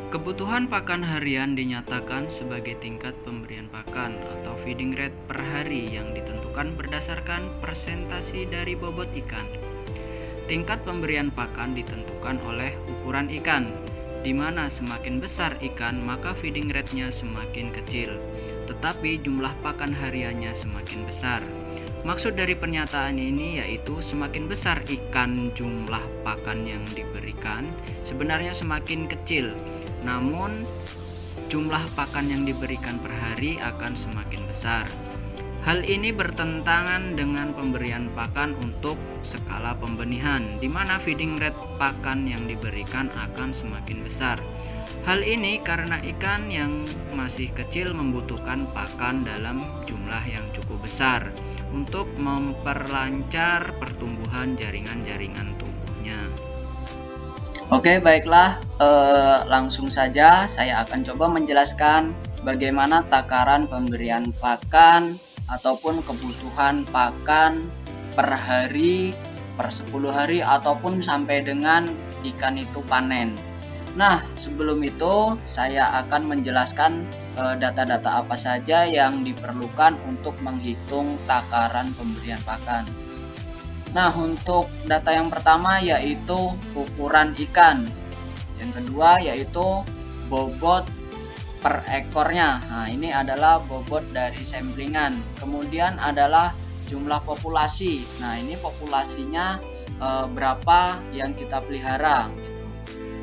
Kebutuhan pakan harian dinyatakan sebagai tingkat pemberian pakan atau feeding rate per hari yang ditentukan berdasarkan persentase dari bobot ikan. Tingkat pemberian pakan ditentukan oleh ukuran ikan, di mana semakin besar ikan maka feeding rate-nya semakin kecil, tetapi jumlah pakan hariannya semakin besar. Maksud dari pernyataan ini yaitu semakin besar ikan jumlah pakan yang diberikan, sebenarnya semakin kecil. Namun jumlah pakan yang diberikan per hari akan semakin besar. Hal ini bertentangan dengan pemberian pakan untuk skala pembenihan, di mana feeding rate pakan yang diberikan akan semakin besar. Hal ini karena ikan yang masih kecil membutuhkan pakan dalam jumlah yang cukup besar untuk memperlancar pertumbuhan jaringan-jaringan tubuhnya. Oke, baiklah, langsung saja saya akan coba menjelaskan bagaimana takaran pemberian pakan ataupun kebutuhan pakan per hari, per 10 hari, ataupun sampai dengan ikan itu panen. Nah, sebelum itu saya akan menjelaskan data-data apa saja yang diperlukan untuk menghitung takaran pemberian pakan. Nah, untuk data yang pertama yaitu ukuran ikan. Yang kedua yaitu bobot per ekornya. Nah, ini adalah bobot dari samplingan. Kemudian adalah jumlah populasi. Nah, ini populasinya berapa yang kita pelihara gitu.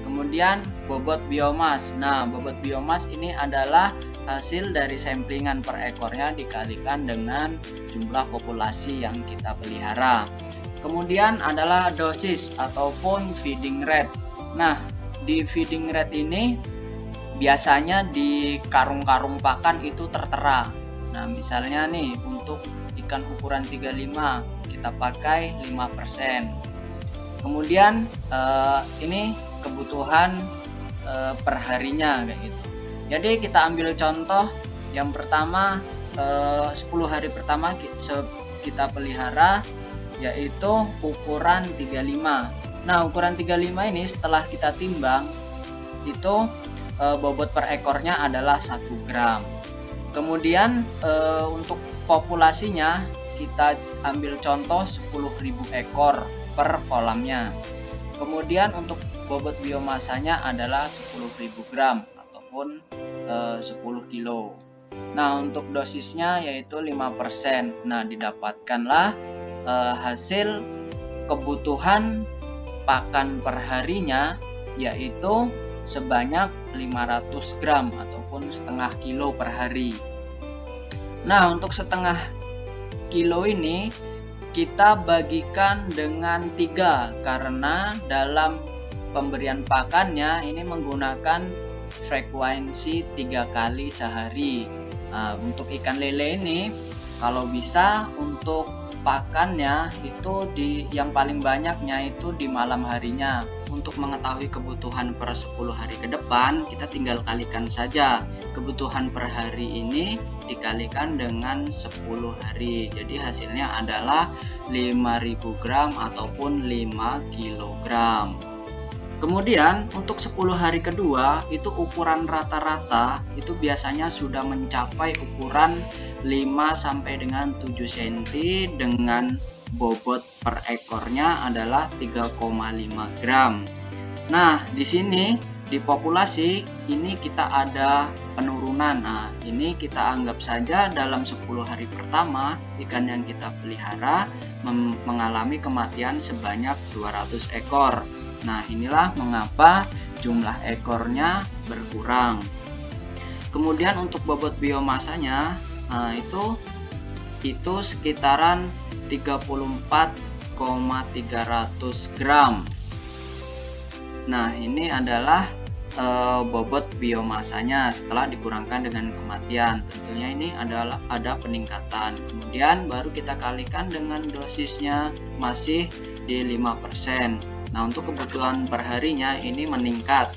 Kemudian bobot biomas. Nah, bobot biomas ini adalah hasil dari samplingan per ekornya dikalikan dengan jumlah populasi yang kita pelihara. Kemudian adalah dosis ataupun feeding rate. Nah, di feeding rate ini biasanya di karung-karung pakan itu tertera. Nah, misalnya nih untuk ikan ukuran 35 kita pakai 5%. Kemudian ini kebutuhan per harinya kayak gitu. Jadi kita ambil contoh yang pertama 10 hari pertama kita pelihara yaitu ukuran 35. Nah, ukuran 35 ini setelah kita timbang itu bobot per ekornya adalah 1 gram. Kemudian untuk populasinya kita ambil contoh 10.000 ekor per kolamnya. Kemudian untuk bobot biomasanya adalah 10.000 gram ataupun 10 kilo. Nah, untuk dosisnya yaitu 5%. Nah, didapatkanlah hasil kebutuhan pakan per harinya yaitu sebanyak 500 gram ataupun setengah kilo per hari. Nah, untuk setengah kilo ini kita bagikan dengan 3 karena dalam pemberian pakannya ini menggunakan frekuensi 3 kali sehari. Nah, untuk ikan lele ini kalau bisa untuk pakannya itu yang paling banyaknya itu di malam harinya. Untuk mengetahui kebutuhan per 10 hari ke depan, kita tinggal kalikan saja kebutuhan per hari ini dikalikan dengan 10 hari. Jadi hasilnya adalah 5.000 gram ataupun 5 kilogram. Kemudian untuk 10 hari kedua itu ukuran rata-rata itu biasanya sudah mencapai ukuran 5 sampai dengan 7 cm dengan bobot per ekornya adalah 3,5 gram. Nah, di sini di populasi ini kita ada penurunan. Nah, ini kita anggap saja dalam 10 hari pertama ikan yang kita pelihara mengalami kematian sebanyak 200 ekor. Nah, inilah mengapa jumlah ekornya berkurang. Kemudian untuk bobot biomasanya, nah itu sekitaran 34,300 gram. Nah, ini adalah bobot biomasanya setelah dikurangkan dengan kematian. Tentunya ini ada peningkatan. Kemudian baru kita kalikan dengan dosisnya masih di 5%. Nah, untuk kebutuhan perharinya ini meningkat.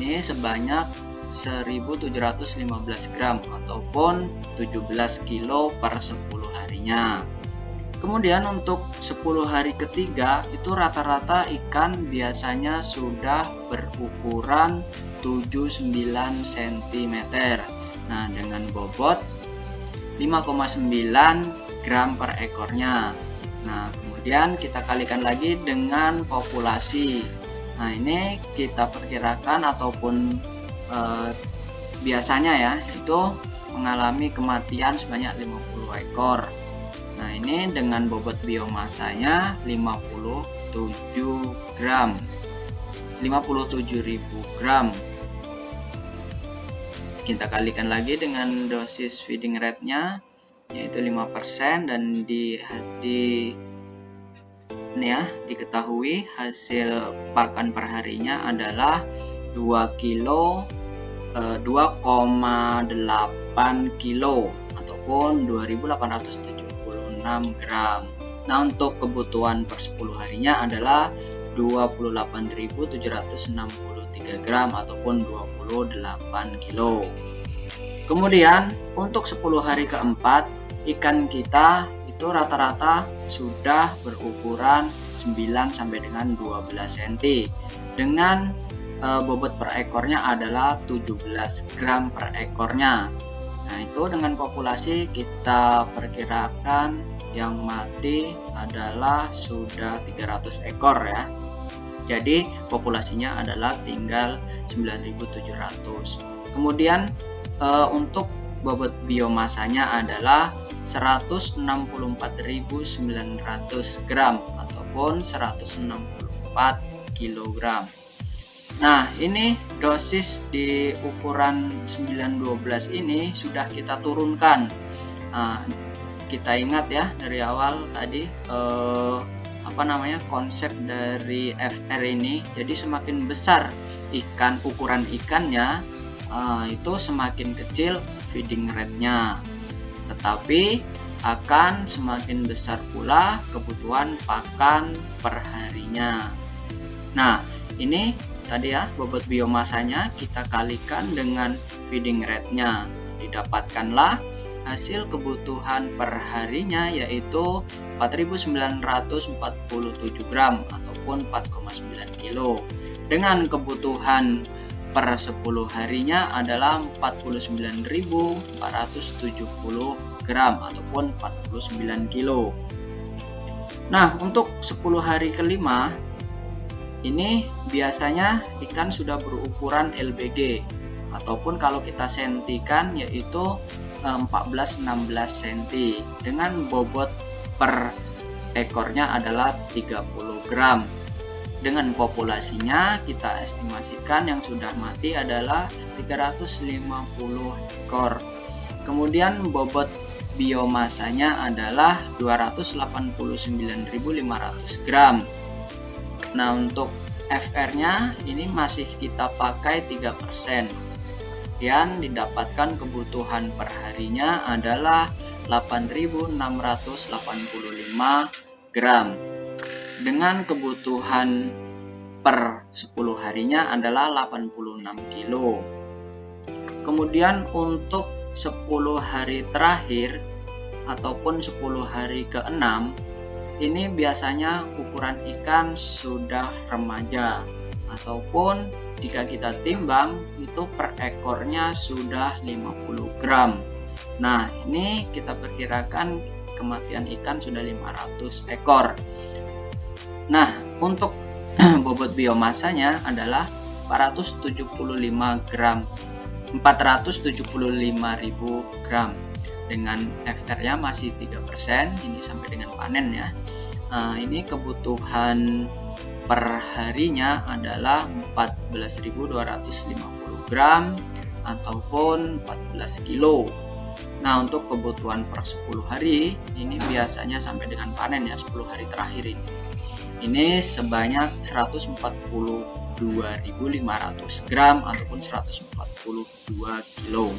Ini sebanyak 1.715 gram ataupun 17 kilo per 10 harinya. Kemudian untuk 10 hari ketiga itu rata-rata ikan biasanya sudah berukuran 79 cm. Nah, dengan bobot 5,9 gram per ekornya. Nah, kemudian kita kalikan lagi dengan populasi. Nah, ini kita perkirakan ataupun biasanya ya itu mengalami kematian sebanyak 50 ekor. Nah, ini dengan bobot biomasanya 57 gram. 57.000 gram. Kita kalikan lagi dengan dosis feeding rate-nya yaitu 5% dan diketahui hasil pakan perharinya adalah 2 kilo 2,8 kilo ataupun 2876 gram. Nah, untuk kebutuhan per 10 harinya adalah 28.763 gram ataupun 28 kilo. Kemudian untuk 10 hari keempat ikan kita itu rata-rata sudah berukuran 9 sampai dengan 12 cm dengan bobot per ekornya adalah 17 gram per ekornya. Nah, itu dengan populasi kita perkirakan yang mati adalah sudah 300 ekor ya. Jadi populasinya adalah tinggal 9.700. Kemudian untuk bobot biomasanya adalah 164.900 gram ataupun 164 kg. Nah, ini dosis di ukuran 912 ini sudah kita turunkan. Nah, kita ingat ya dari awal tadi konsep dari FR ini. Jadi semakin besar ukuran ikannya itu semakin kecil feeding rate-nya. Tetapi akan semakin besar pula kebutuhan pakan perharinya. Nah, ini tadi ya bobot biomasanya kita kalikan dengan feeding rate-nya. Didapatkanlah hasil kebutuhan perharinya yaitu 4.947 gram ataupun 4,9 kilo. Dengan kebutuhan per 10 harinya adalah 49.470 gram ataupun 49 kilo. Nah, untuk 10 hari kelima ini biasanya ikan sudah berukuran LBG ataupun kalau kita sentikan yaitu 14-16 cm dengan bobot per ekornya adalah 30 gram. Dengan populasinya kita estimasikan yang sudah mati adalah 350 ekor. Kemudian bobot biomasanya adalah 289.500 gram. Nah, untuk FR-nya ini masih kita pakai 3%. Dan didapatkan kebutuhan perharinya adalah 8.685 gram. Dengan kebutuhan per 10 harinya adalah 86 kilo. Kemudian untuk 10 hari terakhir ataupun 10 hari ke-6 ini biasanya ukuran ikan sudah remaja ataupun jika kita timbang itu per ekornya sudah 50 gram. Nah, ini kita perkirakan kematian ikan sudah 500 ekor. Nah, untuk bobot biomasanya adalah 475 gram. 475.000 gram. Dengan FR-nya masih 3%, ini sampai dengan panen ya. Nah, ini kebutuhan per harinya adalah 14.250 gram ataupun 14 kilo. Nah, untuk kebutuhan per 10 hari ini biasanya sampai dengan panen ya 10 hari terakhir ini. Ini sebanyak 142.500 gram ataupun 142 kilo.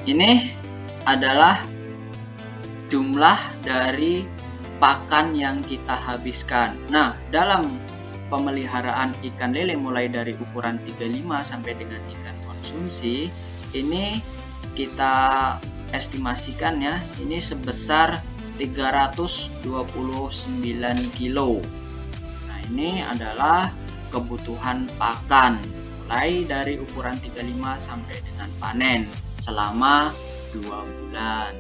Ini adalah jumlah dari pakan yang kita habiskan. Nah, dalam pemeliharaan ikan lele mulai dari ukuran 35 sampai dengan ikan konsumsi, ini kita estimasikan ya, ini sebesar 329 kilo. Nah, ini adalah kebutuhan pakan mulai dari ukuran 35 sampai dengan panen selama 2 bulan.